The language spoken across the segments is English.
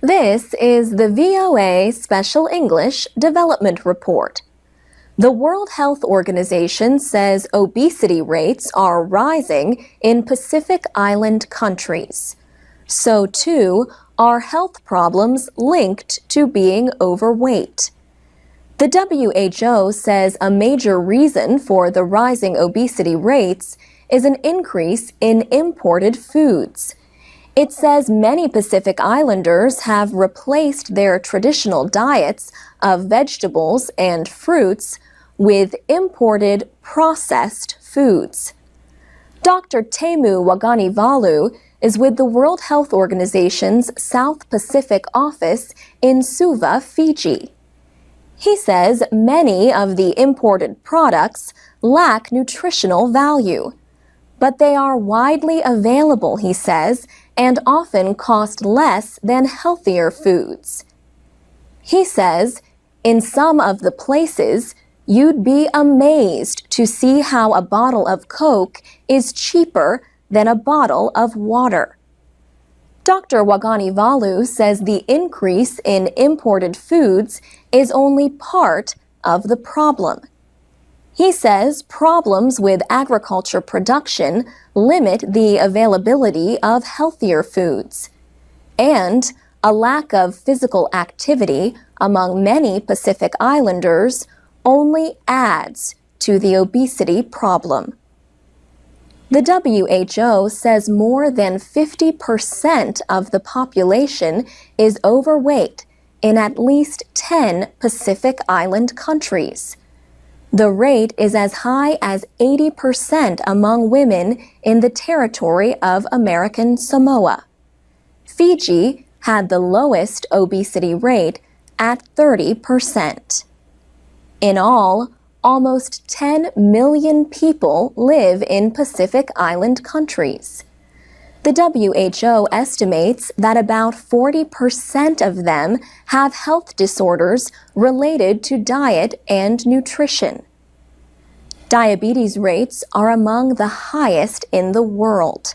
This is the VOA Special English Development Report. The World Health Organization says obesity rates are rising in Pacific Island countries. So too are health problems linked to being overweight. The WHO says a major reason for the rising obesity rates is an increase in imported foods. It says many Pacific Islanders have replaced their traditional diets of vegetables and fruits with imported processed foods. Dr. Teemu Waganivalu is with the World Health Organization's South Pacific office in Suva, Fiji. He says many of the imported products lack nutritional value, but they are widely available, he says, and often cost less than healthier foods. He says, in some of the places, you'd be amazed to see how a bottle of Coke is cheaper than a bottle of water. Dr. Waganivalu says the increase in imported foods is only part of the problem. He says problems with agriculture production limit the availability of healthier foods, and a lack of physical activity among many Pacific Islanders only adds to the obesity problem. The WHO says more than 50% of the population is overweight in at least 10 Pacific Island countries. The rate is as high as 80% among women in the territory of American Samoa. Fiji had the lowest obesity rate at 30%. In all, almost 10 million people live in Pacific Island countries. The WHO estimates that about 40% of them have health disorders related to diet and nutrition. Diabetes rates are among the highest in the world.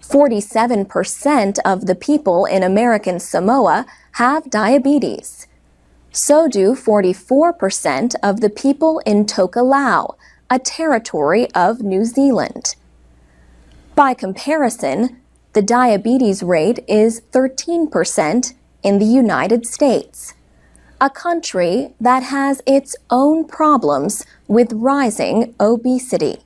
47% of the people in American Samoa have diabetes. So do 44% of the people in Tokelau, a territory of New Zealand. By comparison, the diabetes rate is 13% in the United States, a country that has its own problems with rising obesity.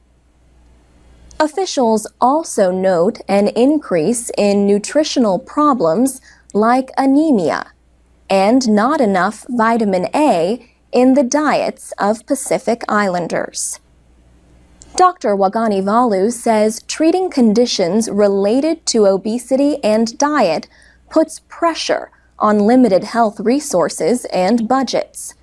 Officials also note an increase in nutritional problems like anemia and not enough vitamin A in the diets of Pacific Islanders. Dr. Waganivalu says treating conditions related to obesity and diet puts pressure on limited health resources and budgets.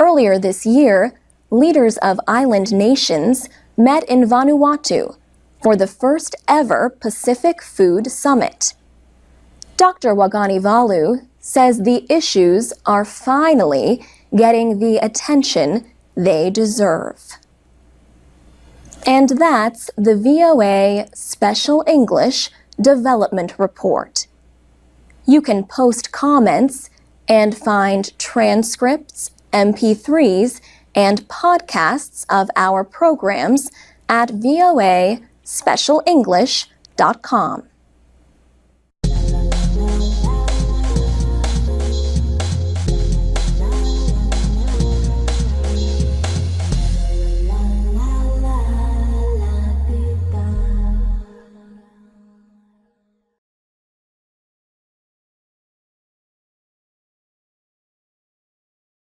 Earlier this year, leaders of island nations met in Vanuatu for the first ever Pacific Food Summit. Dr. Waganivalu says the issues are finally getting the attention they deserve. And that's the VOA Special English Development Report. You can post comments and find transcripts, MP3s, and podcasts of our programs at voaspecialenglish.com.